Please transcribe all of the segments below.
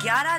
11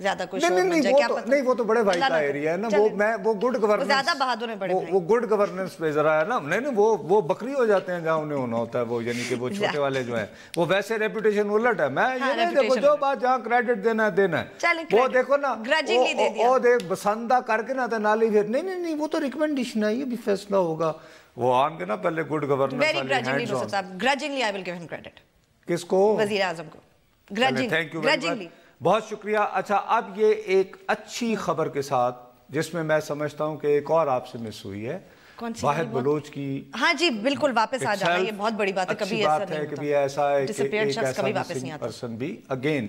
زیادہ کچھ نہیں وہ تو بڑے بھائی کا ایریا ہے نا, وہ گڈ گورننس, زیادہ بہادر ہیں بڑے بھائی, وہ گڈ گورننس پہ ذرا ہے نا, نہیں وہ بکری ہو جاتے ہیں جہاں انہیں ہونا ہوتا ہے, وہ یعنی کہ وہ چھوٹے والے جو ہیں وہ ویسے ریپوٹیشن الٹ ہے. میں یہ نہیں دیکھو جو بات جہاں کریڈٹ دینا ہے, وہ دیکھو نا وہ دیکھ بسندہ کر کے نا تو نالی پھر نہیں وہ تو ریکمنڈیشن ہے, یہ بھی فیصلہ ہوگا, وہ آن کے نا پہلے good governance grudgingly I will give him credit. کس کو؟ وزیر اعظم کو. گریجنگلی. بہت شکریہ. اچھا اب یہ ایک اچھی خبر کے ساتھ جس میں سمجھتا ہوں کہ ایک اور آپ سے مس ہوئی ہے, واحد بلوچ کی. ہاں جی بالکل, واپس آ جانا, یہ بہت بڑی بات ہے. کبھی ایسا نہیں ہوتا, کبھی ایسا ہے کہ ایک ایسا مسنگ پرسن بھی اگین,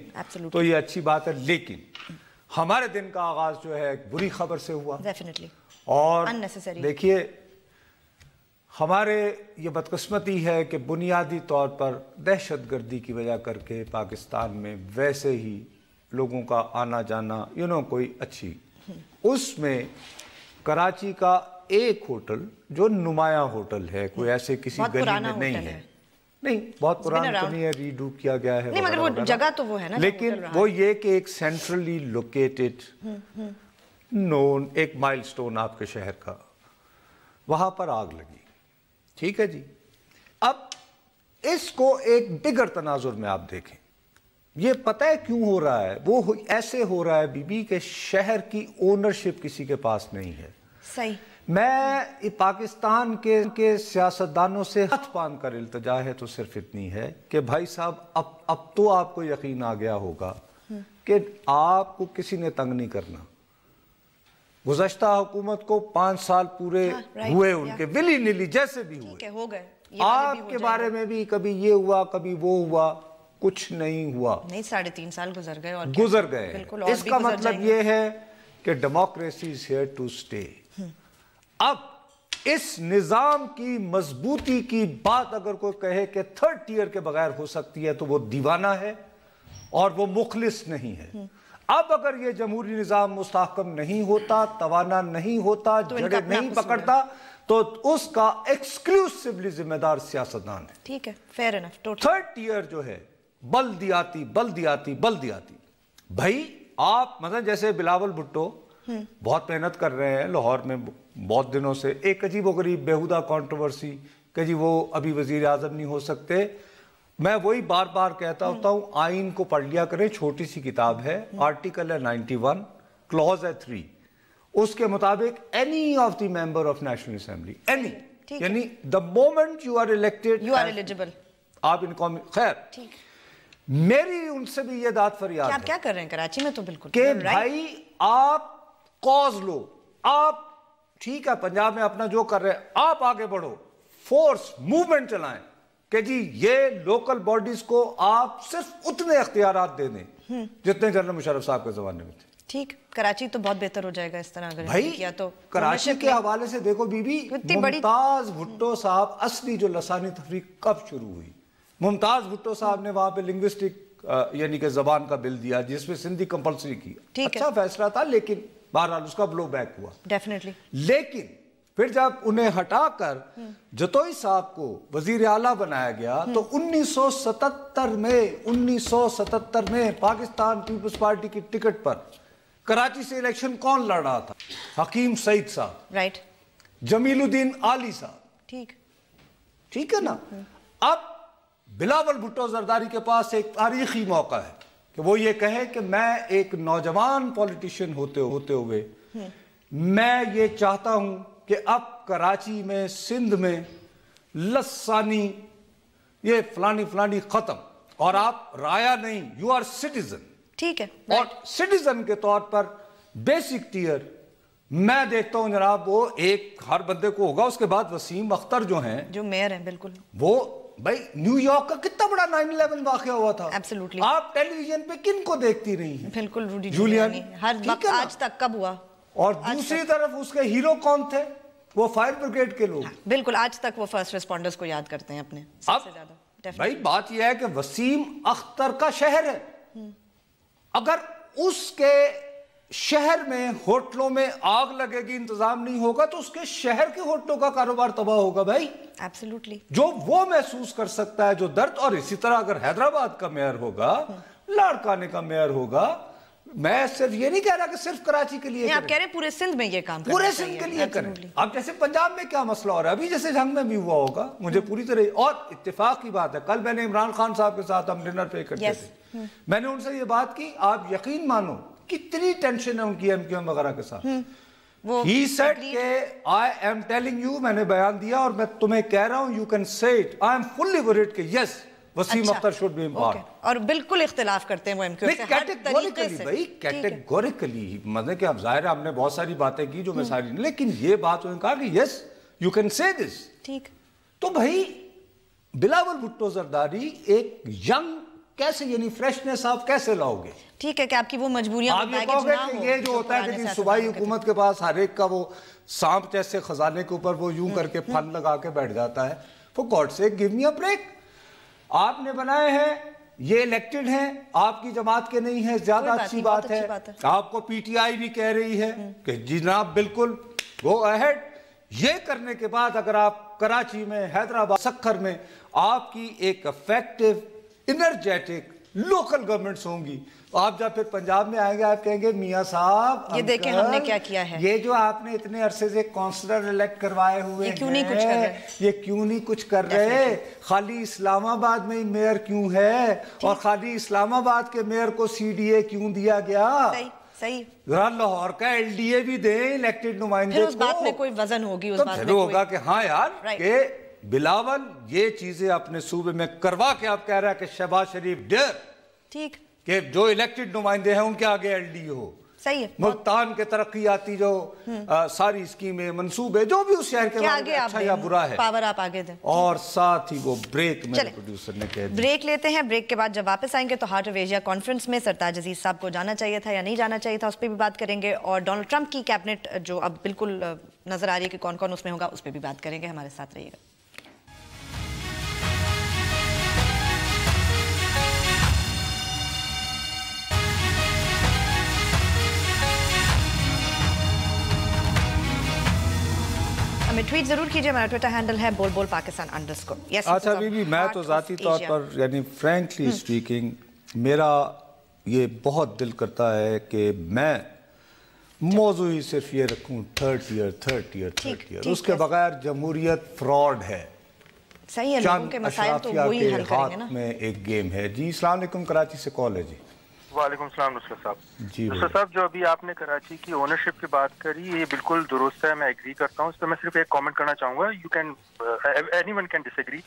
تو یہ اچھی بات ہے. لیکن ہمارے دن کا آغاز جو ہے ایک بری خبر سے ہوا. ڈیفینیٹلی. اور دیکھیے ہمارے یہ بدقسمتی ہے کہ بنیادی طور پر دہشت گردی کی وجہ کر کے پاکستان میں ویسے ہی لوگوں کا آنا جانا کوئی اچھی, اس میں کراچی کا ایک ہوٹل جو نمایاں ہوٹل ہے, کوئی ایسے کسی گلی میں نہیں ہے, نہیں بہت پرانا تو نہیں ہے, ریڈو کیا گیا ہے, مگر وہ جگہ تو وہ ہے نا, لیکن وہ یہ کہ ایک سینٹرلی لوکیٹڈ نون ایک مائل سٹون آپ کے شہر کا, وہاں پر آگ لگی. ٹھیک ہے جی, اب اس کو ایک بگر تناظر میں آپ دیکھیں, یہ پتہ ہے کیوں ہو رہا ہے؟ وہ ایسے ہو رہا ہے بی بی کہ شہر کی اونرشپ کسی کے پاس نہیں ہے. صحیح. میں پاکستان کے سیاستدانوں سے ہاتھ باندھ کر التجا ہے تو صرف اتنی ہے کہ بھائی صاحب اب تو آپ کو یقین آ گیا ہوگا کہ آپ کو کسی نے تنگ نہیں کرنا. گزشتہ حکومت کو 5 سال پورے ہوئے ان کے, ولی نلی جیسے بھی ہوئے, آپ کے بارے میں بھی کبھی یہ ہوا کبھی وہ ہوا, کچھ نہیں ہوا. نہیں 3.5 سال گزر گئے اور گزر گئے. اس کا مطلب یہ ہے کہ ڈیموکریسی از ہیئر ٹو سٹے. اب اس نظام کی مضبوطی کی بات اگر کوئی کہے کہ 3rd ٹیئر کے بغیر ہو سکتی ہے تو وہ دیوانہ ہے اور وہ مخلص نہیں ہے. اب اگر یہ جمہوری نظام مستحکم نہیں ہوتا, توانا نہیں ہوتا, جڑیں نہیں پکڑتا, تو اس کا ایکسکلوسیولی ذمہ دار سیاستدان ہے. ٹھیک ہے, فیئر انف. 3rd ٹیئر جو ہے بلدیاتی بھائی, آپ مثلا جیسے بلاول بھٹو بہت محنت کر رہے ہیں لاہور میں بہت دنوں سے, ایک عجیب و غریب بیہودہ کنٹروورسی کہ جی وہ ابھی وزیر اعظم نہیں ہو سکتے. میں وہی بار بار کہتا ہوتا ہوں, آئین کو پڑھ لیا کریں, چھوٹی سی کتاب ہے, آرٹیکل ہے 91, کلوز ہے 3, اس کے مطابق any of the member of national assembly, any, یعنی the moment you are elected you are eligible, آپ ان قومی. خیر, میری ان سے بھی یہ داد فریاد ہے. آپ کیا کر رہے ہیں کراچی میں تو بالکل کہ بھائی آپ کوز لو, آپ ٹھیک ہے پنجاب میں اپنا جو کر رہے ہیں, آپ آگے بڑھو, فورس موومنٹ چلائیں کہ جی یہ لوکل باڈیز کو آپ صرف اتنے اختیارات دے دیں جتنے جنرل مشرف صاحب کے زمانے میں تھے. ٹھیک, کراچی تو بہت بہتر ہو جائے گا اس طرح اگر کیا تو. کراچی کے حوالے سے دیکھو بی بی, ممتاز بھٹو صاحب اصلی جو لسانی تفریق کب شروع ہوئی. ممتاز بھٹو صاحب نے وہاں پہ لنگوسٹک یعنی کہ زبان کا بل دیا جس میں سندھی کمپلسری کی, اچھا فیصلہ تھا, لیکن بہرحال اس کا بلو بیک ہوا. ڈیفینیٹلی. لیکن پھر جب انہیں ہٹا کر جتوئی صاحب کو وزیر اعلیٰ بنایا گیا تو 1977 میں پاکستان پیپلز پارٹی کی ٹکٹ پر کراچی سے الیکشن کون لڑ رہا تھا؟ حکیم سعید صاحب, رائٹ, جمیل الدین عالی صاحب. ٹھیک ہے نا. اب بلاول بھٹو زرداری کے پاس ایک تاریخی موقع ہے کہ وہ یہ کہے کہ میں ایک نوجوان پولیٹیشین ہوتے ہوئے میں یہ چاہتا ہوں کہ اب کراچی میں, سندھ میں لسانی یہ فلانی ختم, اور آپ رایا نہیں, یو آر سٹیزن. ٹھیک ہے, اور سٹیزن کے طور پر بیسک ٹیئر میں دیکھتا ہوں جناب وہ ایک ہر بندے کو ہوگا. اس کے بعد وسیم اختر جو ہیں, جو میئر ہیں, بالکل وہ بھائی نیو یارک کا کتنا بڑا 9/11 واقعہ ہوا تھا. ایبسلیوٹلی. آپ ٹیلی ویژن پہ کن کو دیکھتی رہی ہیں؟ بالکل روڈی جولیانی, ہر وقت آج تک کب ہوا. اور دوسری طرف اس کے ہیرو کون تھے؟ وہ فائر بریگیڈ کے لوگ. بالکل, آج تک وہ فرسٹ ریسپونڈرز کو یاد کرتے ہیں اپنے سب سے زیادہ. بھائی بات یہ ہے کہ وسیم اختر کا شہر ہے, اگر اس کے شہر میں ہوٹلوں میں آگ لگے گی, انتظام نہیں ہوگا, تو اس کے شہر کے ہوٹلوں کا کاروبار تباہ ہوگا بھائی. ایبسلیوٹلی. جو وہ محسوس کر سکتا ہے جو درد. اور اسی طرح اگر حیدرآباد کا میئر ہوگا, لاڑکانے کا میئر ہوگا, میں صرف یہ نہیں کہہ رہا کہ صرف کراچی کے لیے، آپ کہہ رہے ہیں پورے سندھ میں یہ کام کرنا پورے سندھ کے لیے کریں. اب جیسے پنجاب میں کیا مسئلہ ہو رہا ہے، ابھی جیسے جنگ میں بھی ہوا ہوگا، مجھے پوری طرح، اور اتفاق کی بات ہے، کل میں نے عمران خان صاحب کے ساتھ ہم ڈنر پہ کرتے تھے، میں نے ان سے یہ بات کی، آپ یقین مانو کتنی ٹینشن ہے ان کی ایم کیو ایم وغیرہ کے ساتھ. He said کہ I am telling you، میں نے بیان دیا اور میں تمہیں کہہ رہا ہوں، you can say it، I am fully worried کہ yes Wasim Akhtar should be involved. اور بالکل اختلاف کرتے ہیں وہ ایم کیو ایم سے ہر طریقے سے. بھائی کیٹیگوریکلی، مطلب کہ اب ظاہر ہے ہم نے بہت ساری باتیں کی جو میں ساری نہیں، لیکن یہ بات انہوں نے کہا کہ yes you can say this. ٹھیک. تو بھائی بلاول بھٹو زرداری ایک ینگ کیسے، یعنی فریشنس آپ کیسے لاؤ گے؟ ٹھیک ہے کہ آپ کی وہ مجبوریاں آپ یہ کہو گے کہ یہ جو ہوتا ہے کہ صوبائی حکومت کے پاس ہر ایک کا وہ سانپ جیسے خزانے کے اوپر وہ یوں کر کے پھن لگا کے بیٹھ جاتا ہے. For God's sake give me a break. آپ نے بنائے ہیں، یہ الیکٹڈ ہیں، آپ کی جماعت کے نہیں ہیں، زیادہ اچھی بات ہے. آپ کو پی ٹی آئی بھی کہہ رہی ہے کہ جناب بالکل go ahead. یہ کرنے کے بعد اگر آپ کراچی میں، حیدرآباد، سکھر میں آپ کی ایک افیکٹو انرجیٹک لوکل گورنمنٹس ہوں گی، آپ جب پھر پنجاب میں آئیں گے آپ کہیں گے میاں صاحب یہ دیکھیں ہم نے کیا کیا ہے، یہ جو آپ نے اتنے عرصے سے کونسلر الیکٹ کروائے ہوئے ہیں، یہ کیوں نہیں کچھ کر رہے، یہ کیوں نہیں کچھ کر رہے، خالی اسلام آباد میں ہی میئر کیوں ہے، اور خالی اسلام آباد کے میئر کو سی ڈی اے کیوں دیا گیا؟ صحیح. ذرا لاہور کا ایل ڈی اے بھی دیں الیکٹڈ نمائندے کو، اس بات میں کوئی وزن ہوگی، اس بات تو میں ہوگا کہ ہاں یار کہ بلاول یہ چیزیں اپنے صوبے میں کروا کے آپ کہہ رہا ہے کہ شہباز شریف ڈر ٹھیک کہ جو الیکٹڈ نمائندے ہیں ان کے آگے ایل ڈی ہو. صحیح ہے. ملتان کے ترقیاتی جو ساری اسکیمیں، منصوبے، جو بھی اس شہر کے بارے میں اچھا یا برا ہے، پاور آپ آگے دیں. اور ساتھ ہی وہ بریک میرے پروڈیوسر نے کہہ دیا. بریک لیتے ہیں، بریک کے بعد جب واپس آئیں گے تو ہارٹ آف ایشیا کانفرنس میں سرتاج عزیز صاحب کو جانا چاہیے تھا یا نہیں جانا چاہیے تھا، اس پہ بھی بات کریں گے، اور ڈونلڈ ٹرمپ کی کیبنٹ جو اب بالکل نظر آ رہی ہے کہ کون کون اس میں ہوگا، اس پہ بھی بات کریں گے. ہمارے ساتھ رہیے گا. ہمیں ٹویٹ ضرور کیجئے، ہمارا ٹویٹر ہینڈل ہے بول بول پاکستان _. اچھا بی میں تو ذاتی طور پر یعنی فرینکلی اسپیکنگ میرا یہ بہت دل کرتا ہے کہ میں موضوع ہی صرف یہ رکھوں تھرڈ ایئر، اس کے بغیر جمہوریت فراڈ ہے. صحیح ہے، لوگوں کے مسائل تو وہی حل کریں گے نا. میں ایک گیم ہے. جی السلام علیکم، کراچی سے کال ہے. جی وعلیکم السلام نصرت صاحب. جی نصرت صاحب، جو ابھی آپ نے کراچی کی اونرشپ کی بات کری یہ بالکل درست ہے، میں ایگری کرتا ہوں. اس پہ میں صرف ایک کامنٹ کرنا چاہوں گا. یو کین اینی ون کین ڈس ایگری،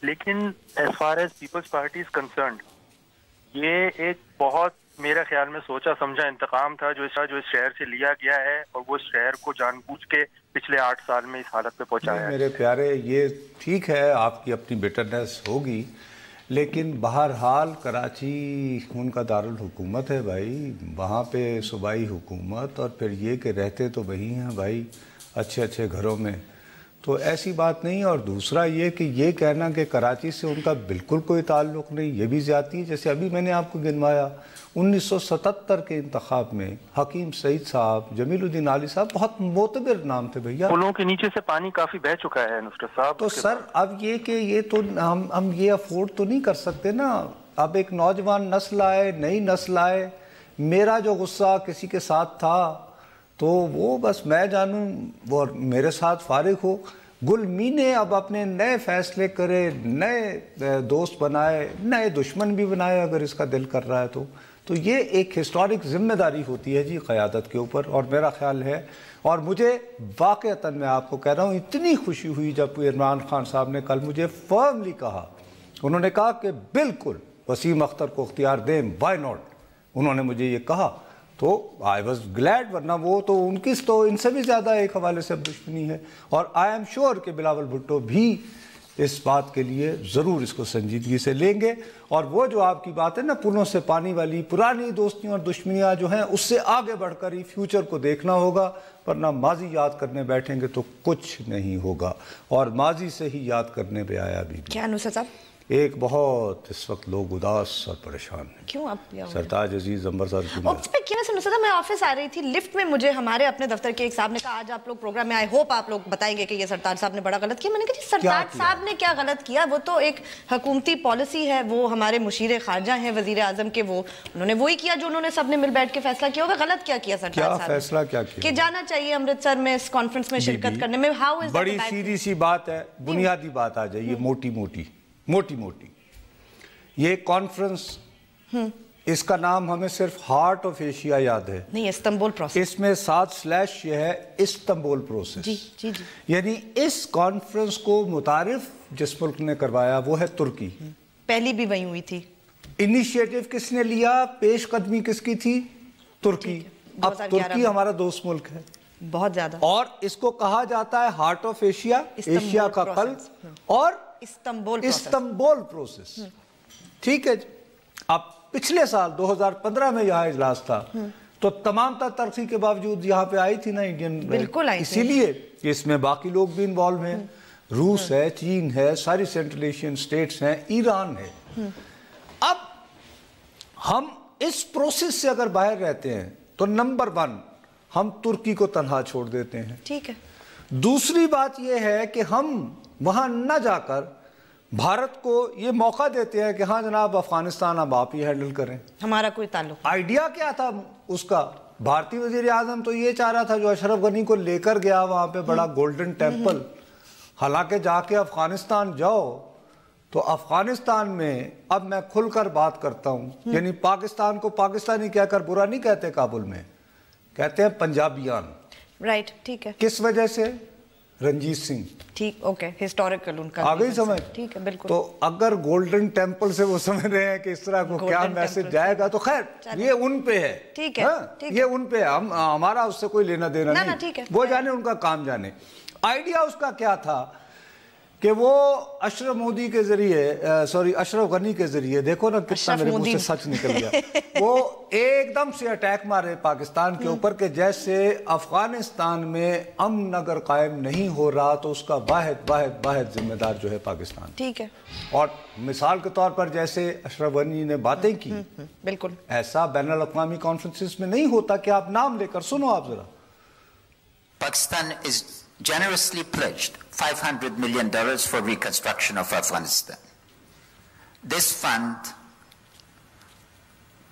لیکن as far as Peoples Party is concerned یہ ایک بہت میرا خیال میں سوچا سمجھا انتقام تھا جو اس شہر سے لیا گیا ہے، اور وہ شہر کو جان بوجھ کے پچھلے 8 سال میں اس حالت پہ پہنچایا ہے. میرے پیارے یہ ٹھیک ہے، آپ کی اپنی بیٹرنس ہوگی، لیکن بہرحال کراچی ان کا دارالحکومت ہے بھائی، وہاں پہ صوبائی حکومت، اور پھر یہ کہ رہتے تو وہی ہیں بھائی اچھے گھروں میں، تو ایسی بات نہیں. اور دوسرا یہ کہ یہ کہنا کہ کراچی سے ان کا بالکل کوئی تعلق نہیں، یہ بھی زیادتی ہے. جیسے ابھی میں نے آپ کو گنوایا 1977 کے انتخاب میں حکیم سعید صاحب، جمیل الدین عالی صاحب بہت معتبر نام تھے بھیا. پلوں کے نیچے سے پانی کافی بہہ چکا ہے نصرت صاحب. تو سر اب یہ کہ یہ تو ہم یہ افورڈ تو نہیں کر سکتے نا. اب ایک نوجوان نسل آئے، نئی نسل آئے، میرا جو غصہ کسی کے ساتھ تھا تو وہ بس میں جانوں وہ میرے ساتھ فارغ ہو. گل می نے اب اپنے نئے فیصلے کرے، نئے دوست بنائے، نئے دشمن بھی بنائے اگر اس کا دل کر رہا ہے تو یہ ایک ہسٹورک ذمہ داری ہوتی ہے جی قیادت کے اوپر. اور میرا خیال ہے، اور مجھے واقعتاً میں آپ کو کہہ رہا ہوں اتنی خوشی ہوئی جب عمران خان صاحب نے کل مجھے فرملی کہا، انہوں نے کہا کہ بالکل وسیم اختر کو اختیار دیں، وائی ناٹ. انہوں نے مجھے یہ کہا تو آئی واز گلیڈ، ورنہ وہ تو ان کی تو ان سے بھی زیادہ ایک حوالے سے اب دشمنی ہے. اور آئی ایم شیور کہ بلاول بھٹو بھی اس بات کے لیے ضرور اس کو سنجیدگی سے لیں گے. اور وہ جو آپ کی بات ہے نا پلوں سے پانی والی، پرانی دوستیاں اور دشمنیاں جو ہیں اس سے آگے بڑھ کر ہی فیوچر کو دیکھنا ہوگا، ورنہ ماضی یاد کرنے بیٹھیں گے تو کچھ نہیں ہوگا. اور ماضی سے ہی یاد کرنے پہ آیا بھی. کیا نصرت صاحب؟ ایک بہت اس وقت لوگ اداس اور پریشان ہیں. کیوں آپ سرتاج عزیز امبرسر کی میں آفس آ رہی تھی, لفٹ میں مجھے ہمارے اپنے دفتر کے ایک صاحب نے کہا آج آپ لوگ پروگرام میں آئے, ہوپ آپ لوگ بتائیں گے کہ یہ سرتاج صاحب نے بڑا غلط کیا. میں نے کہا جی سرتاج صاحب نے کیا غلط کیا, وہ تو ایک حکومتی پالیسی ہے, وہ ہمارے مشیر خارجہ ہیں وزیر اعظم کے, وہ انہوں نے وہی کیا جو انہوں نے سب نے مل بیٹھ کے فیصلہ کیا ہوگا. غلط کیا کیا سرتاج صاحب؟ فیصلہ کیا کیا کہ جانا چاہیے امرتسر میں اس کانفرنس میں شرکت کرنے میں. بڑی سیدھی سی بات ہے, بنیادی بات آ جائیے, موٹی موٹی. یہ کانفرنس, اس کا نام ہمیں صرف ہارٹ آف ایشیا یاد ہے, نہیں استنبول پروسیس. اس میں 7/ یہ ہے استنبول پروسیس. جی. یعنی اس کانفرنس کو متعارف جس ملک نے کروایا وہ ہے ترکی. پہلی بھی وہی ہوئی تھی. انیشیٹو کس نے لیا, پیش قدمی کس کی تھی؟ ترکی. اب ترکی ہمارا دوست ملک ہے بہت زیادہ, اور اس کو کہا جاتا ہے ہارٹ آف ایشیا, ایشیا کا قلب, اور استنبول پروسیس. ٹھیک ہے جی. اب پچھلے سال 2015 میں یہاں اجلاس تھا تو تمام ترقی کے باوجود یہاں پہ آئی تھی نا انڈین, بالکل آئی, اسی لیے کہ اس میں باقی لوگ بھی انوالو ہیں, روس ہے, چین ہے, ساری سینٹرل ایشین سٹیٹس ہیں, ایران ہے. اب ہم اس پروسیس سے اگر باہر رہتے ہیں تو نمبر 1 ہم ترکی کو تنہا چھوڑ دیتے ہیں. ٹھیک ہے. دوسری بات یہ ہے کہ ہم وہاں نہ جا کر بھارت کو یہ موقع دیتے ہیں کہ ہاں جناب افغانستان اب آپ ہی ہینڈل کریں. ہمارا کوئی تعلق. آئیڈیا کیا تھا اس کا؟ بھارتی وزیر اعظم تو یہ چاہ رہا تھا جو اشرف غنی کو لے کر گیا وہاں پہ بڑا گولڈن ٹیمپل, حالانکہ جا کے افغانستان جاؤ تو افغانستان میں, اب میں کھل کر بات کرتا ہوں, یعنی پاکستان کو پاکستانی کہہ کر برا نہیں کہتے, کابل میں کہتے ہیں پنجابیان. رائٹ, ٹھیک ہے. کس وجہ سے؟ رنجیت سنگھ. ٹھیک, اوکے, ہسٹوریکل ان کا آگئی سمجھ. ٹھیک ہے, بالکل. تو اگر گولڈن ٹیمپل سے وہ سمجھ رہے ہیں کہ اس طرح کو کیا میسج جائے گا تو خیر یہ ان پہ ہے. ٹھیک ہے, یہ ان پہ ہے, ہمارا اس سے کوئی لینا دینا نہیں, وہ جانے ان کا کام جانے. آئیڈیا اس کا کیا تھا کہ وہ اشرف غنی کے ذریعے, دیکھو نا کتنا میرے منہ سے سچ نکل گیا, وہ ایک دم سے اٹیک مارے پاکستان کے اوپر کہ جیسے افغانستان میں امن اگر قائم نہیں ہو رہا تو اس کا واحد ذمہ دار جو ہے پاکستان. ٹھیک ہے. اور مثال کے طور پر جیسے اشرف غنی نے باتیں کی, بالکل ایسا بین الاقوامی کانفرنسز میں نہیں ہوتا کہ آپ نام لے کر سنو. آپ ذرا, Pakistan is generously pledged $500 million for reconstruction of Afghanistan. This fund,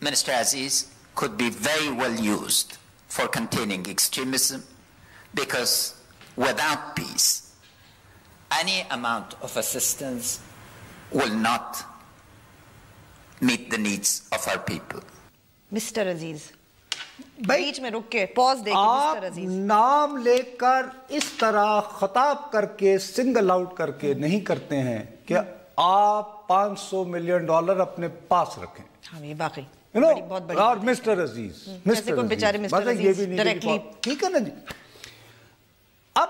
Minister Aziz, could be very well used for containing extremism, because without peace, any amount of assistance will not meet the needs of our people. Mr. Aziz, بیچ میں رک کے pose دے کے, آپ نام لے کر اس طرح خطاب کر کے سنگل آؤٹ کر کے نہیں کرتے ہیں کہ آپ $500 ملین اپنے پاس رکھیں. ہاں یہ باقی اور مسٹر عزیز, ٹھیک ہے نا جی. اب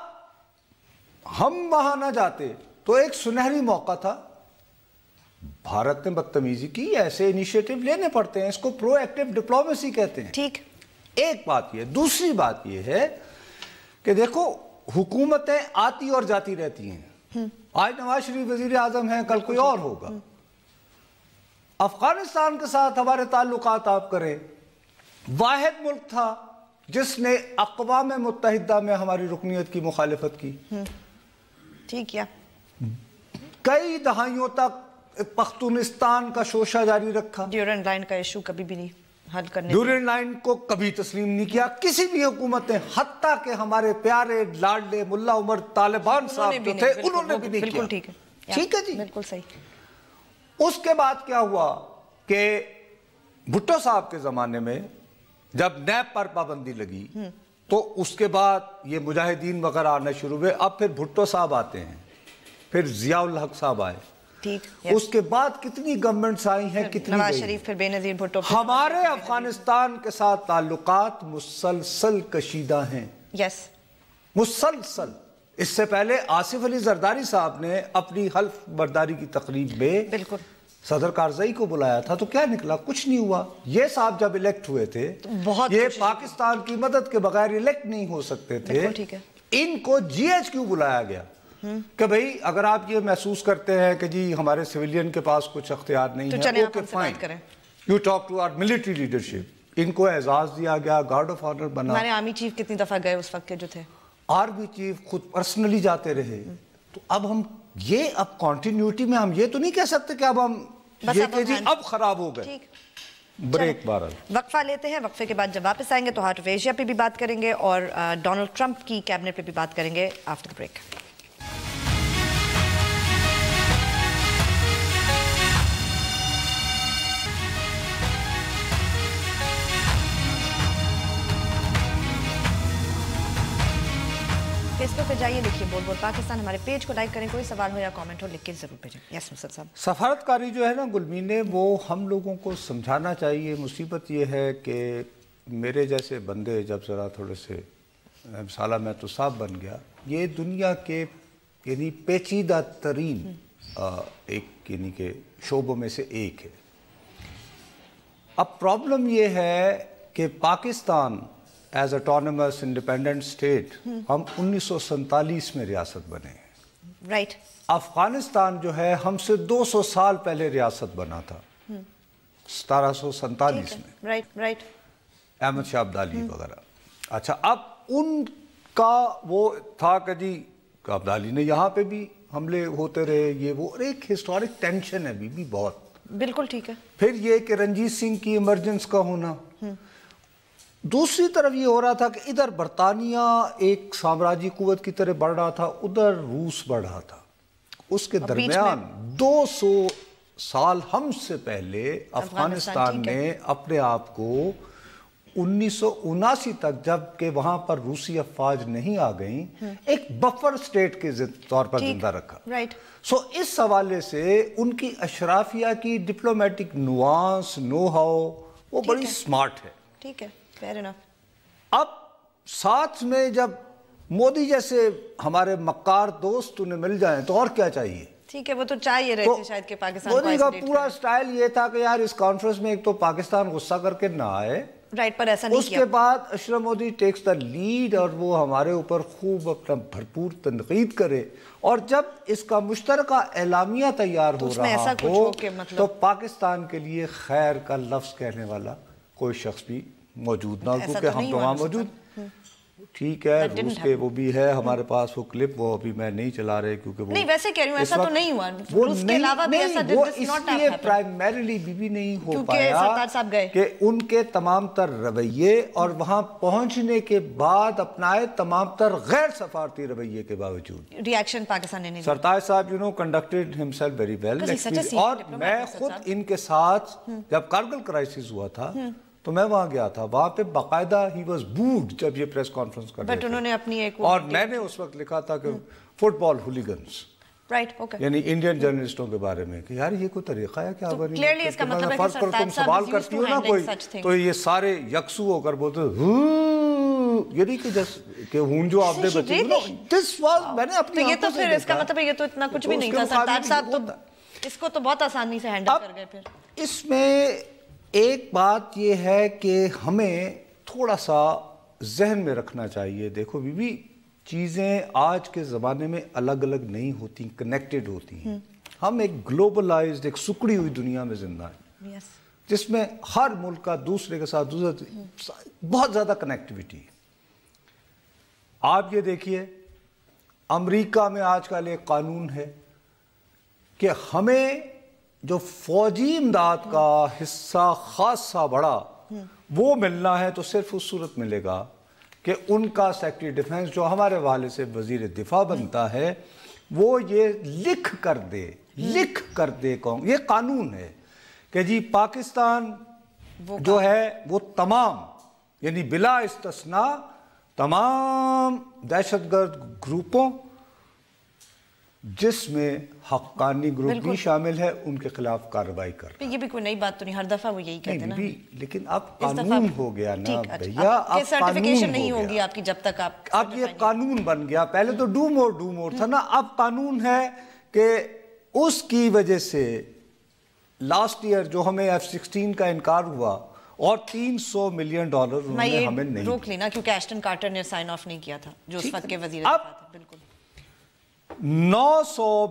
ہم وہاں نہ جاتے تو ایک سنہری موقع تھا. بھارت نے بدتمیزی کی, ایسے انیشیٹو لینے پڑتے ہیں, اس کو پرو ایکٹیو ڈپلومیسی کہتے ہیں. ٹھیک, ایک بات یہ. دوسری بات یہ ہے کہ دیکھو حکومتیں آتی اور جاتی رہتی ہیں. آج نواز شریف وزیر اعظم ہیں, کل کوئی اور ہوگا. افغانستان کے ساتھ ہمارے تعلقات آپ کریں, واحد ملک تھا جس نے اقوام متحدہ میں ہماری رکنیت کی مخالفت کی. ٹھیک کیا. کئی دہائیوں تک پختونستان کا شوشہ جاری رکھا. ڈیورنڈ لائن کا ایشو کبھی بھی نہیں حل کرنے, ڈیورنڈ لائن کو کبھی تسلیم نہیں کیا کسی بھی حکومت نے, حتیٰ کہ ہمارے پیارے لاڈلے ملا عمر طالبان صاحب جو تھے انہوں نے بھی نہیں کیا. ٹھیک ہے, ٹھیک ہے جی, بالکل صحیح. اس کے بعد کیا ہوا کہ بھٹو صاحب کے زمانے میں جب نیب پر پابندی لگی تو اس کے بعد یہ مجاہدین وغیرہ آنا شروع ہوئے. اب پھر بھٹو صاحب آتے ہیں, پھر ضیاء الحق صاحب آئے, اس کے بعد کتنی گورنمنٹس آئی ہیں, کتنی نواز شریف, پھر بے نظیر بھٹو. ہمارے افغانستان کے ساتھ تعلقات مسلسل کشیدہ ہیں. یس, مسلسل. اس سے پہلے آصف علی زرداری صاحب نے اپنی حلف برداری کی تقریب میں بالکل صدر کارزئی کو بلایا تھا تو کیا نکلا؟ کچھ نہیں ہوا. یہ صاحب جب الیکٹ ہوئے تھے, یہ پاکستان کی مدد کے بغیر الیکٹ نہیں ہو سکتے تھے, ان کو جی ایچ کیو بلایا گیا. کہ بھئی اگر آپ یہ محسوس کرتے ہیں کہ جی ہمارے سویلین کے پاس کچھ اختیار نہیں ہے، okay fine, you talk to our military leadership. ان کو اعزاز دیا گیا، گارڈ آف آنر بنا. ہمارے آرمی چیف کتنی دفعہ گئے اس وقت کے جو تھے؟ آرمی چیف خود پرسنلی جاتے رہے. تو اب ہم یہ اب کنٹینیوٹی میں ہم یہ تو نہیں کہہ سکتے کہ اب ہم یہ کہ جی اب خراب ہو گئے. بریک بارل وقفہ لیتے ہیں، وقفے کے بعد جب واپس آئیں گے تو ہارٹ آف ایشیا پہ بھی بات کریں گے اور ڈونلڈ ٹرمپ کی کیبنٹ پہ بھی بات کریں گے آفٹر دا بریک. فیس بک پہ جائیے، لکھیے بول بول پاکستان، ہمارے پیج کو لائک کریں، کوئی سوال ہو یا کامنٹ ہو لکھ کے ضرور بھیجیں. یس مسد صاحب. سفارتکاری جو ہے نا گلمینے، وہ ہم لوگوں کو سمجھانا چاہیے. مصیبت یہ ہے کہ میرے جیسے بندے جب ذرا تھوڑے سے سالہ میں تو صاحب بن گیا، یہ دنیا کے یعنی پیچیدہ ترین ایک یعنی کہ شعبوں میں سے ایک ہے. اب پرابلم یہ ہے کہ Pakistan as autonomous independent state ہم 1947 میں ریاست بنے ہیں. رائٹ. افغانستان جو ہے ہم سے 200 سال پہلے ریاست بنا تھا، 1747 میں. Right right. احمد شاہ عبدالی وغیرہ. اچھا، اب ان کا وہ تھا کہ جی عبدالی نے یہاں پہ بھی حملے ہوتے رہے، یہ وہ ایک ہسٹورک ٹینشن ہے بھی بہت. بالکل ٹھیک ہے. پھر یہ کہ رنجیت سنگھ کی ایمرجنس کا ہونا. دوسری طرف یہ ہو رہا تھا کہ ادھر برطانیہ ایک سامراجی قوت کی طرح بڑھ رہا تھا، ادھر روس بڑھ رہا تھا. اس کے درمیان 200 سال ہم سے پہلے افغانستان نے اپنے آپ کو 1979 تک، جب کہ وہاں پر روسی افواج نہیں آ گئیں، ایک بفر سٹیٹ کے طور پر زندہ رکھا. سو اس حوالے سے ان کی اشرافیہ کی ڈپلومیٹک نوانس، نو ہاؤ، وہ بڑی سمارٹ ہے. ٹھیک ہے، فیئر انف. اب ساتھ میں جب مودی جیسے ہمارے مکار دوست انہیں مل جائیں تو اور کیا چاہیے. ٹھیک ہے، وہ تو چاہیے رہے تھے شاید کہ پاکستان کو مودی کا پورا سٹائل یہ تھا کہ یار اس کانفرنس میں ایک تو پاکستان غصہ کر کے نہ آئے. رائٹ، پر ایسا نہیں کیا. اس کے بعد اشرف مودی ٹیکس دا لیڈ اور وہ ہمارے اوپر خوب اپنا بھرپور تنقید کرے، اور جب اس کا مشترکہ اعلامیہ تیار ہو رہا ہو تو پاکستان کے لیے خیر کا لفظ کہنے والا کوئی شخص بھی موجود نہ ہو، کیونکہ ہم تو وہاں موجود. ٹھیک ہے، روس کے وہ بھی ہے ہمارے پاس وہ کلپ، وہ ابھی میں نہیں چلا رہے کیونکہ وہ نہیں، ویسے کہہ رہی ہوں ایسا تو نہیں ہوا. روس کے علاوہ بھی ایسا وہ اس لیے پرائمریلی بھی نہیں ہو پایا کہ ان کے تمام تر رویے اور وہاں پہنچنے کے بعد اپنائے تمام تر غیر سفارتی رویے کے باوجود ریاکشن پاکستان نے نہیں. سرتاج صاحب کنڈکٹڈ himself very well. اور میں خود ان کے ساتھ جب کارگل کرائسس ہوا تھا تو میں وہاں گیا تھا، وہاں پہ باقاعدہ ہی واز بوڈ جب یہ پریس کانفرنس کر رہے تھے. انہوں نے اپنی ایک اور میں نے اس وقت لکھا تھا کہ فٹ بال ہولیگنز، یعنی انڈین جرنلسٹوں کے بارے میں، کہ یار یہ کوئی طریقہ ہے کیا بنی. کلیئرلی اس کا مطلب ہے کہ تم سوال کرتی ہو نا کوئی تو یہ سارے یکسو ہو کر بولتے یعنی کہ ہون جو آپ نے بچے میں نے اپنی. یہ تو پھر اس کا مطلب ہے یہ تو اتنا کچھ بھی نہیں تھا. سرتاج صاحب تو اس کو تو بہت آسانی سے ہینڈل کر گئے. پھر اس میں ایک بات یہ ہے کہ ہمیں تھوڑا سا ذہن میں رکھنا چاہیے. دیکھو بی چیزیں آج کے زمانے میں الگ الگ نہیں ہوتی، کنیکٹڈ ہوتی ہیں. ہم ایک گلوبلائزڈ، ایک سکڑی ہوئی دنیا میں زندہ ہیں جس میں ہر ملک کا دوسرے کے ساتھ بہت زیادہ کنیکٹیوٹی ہے. آپ یہ دیکھیے امریکہ میں آج کل ایک قانون ہے کہ ہمیں جو فوجی امداد کا حصہ خاصا بڑا وہ ملنا ہے تو صرف اس صورت ملے گا کہ ان کا سیکرٹری ڈیفنس جو ہمارے والے سے وزیر دفاع بنتا ہے وہ یہ لکھ کر دے یہ قانون ہے کہ جی پاکستان جو ہے وہ تمام یعنی بلا استثناء تمام دہشت گرد گروپوں جس میں حقانی گروپ بھی شامل ہے ان کے خلاف کارروائی کر. یہ بھی کوئی نئی بات تو نہیں، ہر دفعہ وہ یہی کہتے ہیں نا. لیکن اب قانون ہو گیا نا بھیا، اب سرٹیفیکیشن نہیں ہوگی آپ کی جب تک آپ. اب یہ قانون بن گیا. پہلے تو ڈو مور تھا نا، اب قانون ہے کہ اس کی وجہ سے لاسٹ ایئر جو ہمیں F-16 کا انکار ہوا اور $300 ملین انہوں نے ہمیں نہیں روک لینا کیونکہ ایشٹن کارٹر نے سائن آف نہیں کیا تھا جو اس وقت کے وزیر دفاع تھے. بالکل $900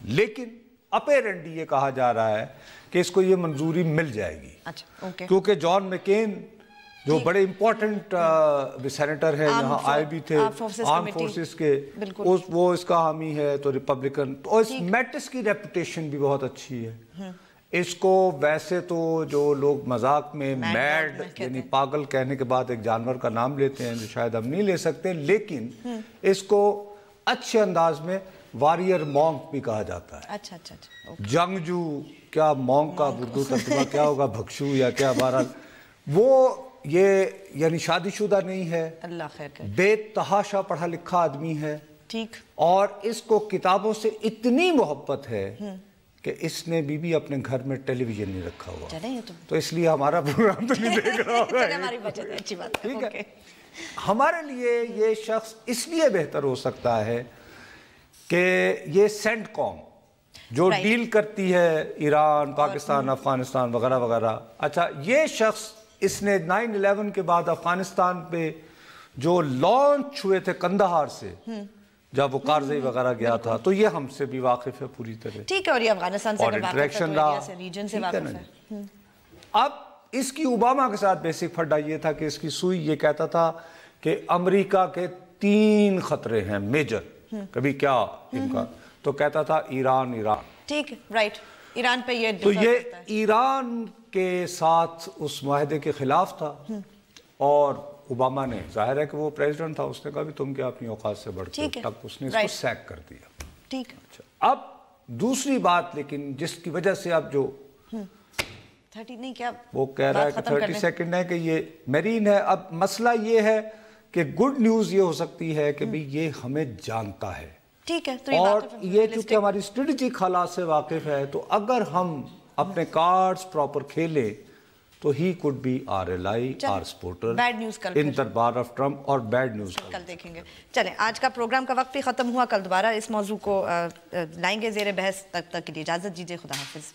لیکن اپیرنٹلی یہ کہا جا رہا ہے کہ اس کو یہ منظوری مل جائے گی. اچھا کیونکہ جان مکین جو بڑے امپورٹنٹ سینیٹر ہے یہاں آئے بھی تھے آرم فورسز کے, وہ اس کا حامی ہے تو ریپبلکن, تو اس میٹس کی ریپوٹیشن بھی بہت اچھی ہے. اس کو ویسے تو جو لوگ مذاق میں میڈ یعنی پاگل کہنے کے بعد ایک جانور کا نام لیتے ہیں جو شاید ہم نہیں لے سکتے, لیکن اس کو اچھے انداز میں واریر مونک بھی کہا جاتا ہے. جنگجو, کیا مونک کا اردو ترجمہ کیا ہوگا, بھکشو یا کیا, بہرحال وہ یہ یعنی شادی شدہ نہیں ہے, اللہ خیر کرے, بے تحاشا پڑھا لکھا آدمی ہے, ٹھیک, اور اس کو کتابوں سے اتنی محبت ہے کہ اس نے بھی اپنے گھر میں ٹیلی ویژن نہیں رکھا ہوا, تو اس لیے ہمارا پروگرام تو نہیں دیکھ رہا ہوگا. ٹھیک ہے, ہمارے لیے یہ شخص اس لیے بہتر ہو سکتا ہے کہ یہ سینٹ کام جو ڈیل کرتی ہے ایران, پاکستان, افغانستان وغیرہ وغیرہ. اچھا, یہ شخص اس نے 9/11 کے بعد افغانستان پہ جو لانچ ہوئے تھے کندہار سے, جب وہ کارزئی وغیرہ گیا تھا, تو یہ ہم سے بھی واقف ہے پوری طرح. ٹھیک ہے, اور یہ افغانستان سے انٹریکشن رہا, ریجن سے واقف ہے. اب اس کی اوباما کے ساتھ بیسک پھڈا یہ تھا کہ اس کی سوئی یہ کہتا تھا کہ امریکہ کے 3 خطرے ہیں میجر, کبھی کیا ان کا, تو کہتا تھا ایران. ٹھیک ہے, رائٹ, ایران پہ یہ, تو یہ ایران کے ساتھ اس معاہدے کے خلاف تھا, اور اوباما نے, ظاہر ہے کہ وہ پریزیڈنٹ تھا, اس نے کہا بھی تم کیا اپنی اوقات سے بڑھ کے, تب اس نے اس کو سیک کر دیا. ٹھیک ہے. اب دوسری بات لیکن جس کی وجہ سے اب جو 30 نہیں کیا وہ کہہ رہا ہے کہ 30 سیکنڈ ہے کہ یہ میرین ہے. اب مسئلہ یہ ہے کہ گڈ نیوز یہ ہو سکتی ہے کہ بھی یہ ہمیں جانتا ہے, ٹھیک ہے, اور یہ چونکہ ہماری اسٹریٹجک حالات سے واقف ہے, تو اگر ہم اپنے کارڈز پراپر کھیلیں تو ہی could be our ally, our supporter in دربار آف ٹرمپ, اور بیڈ نیوز کل دیکھیں گے. چلیں, آج کا پروگرام کا وقت بھی ختم ہوا, کل دوبارہ اس موضوع کو لائیں گے زیر بحث. تب تک کے لیے اجازت دیجیے, خدا حافظ.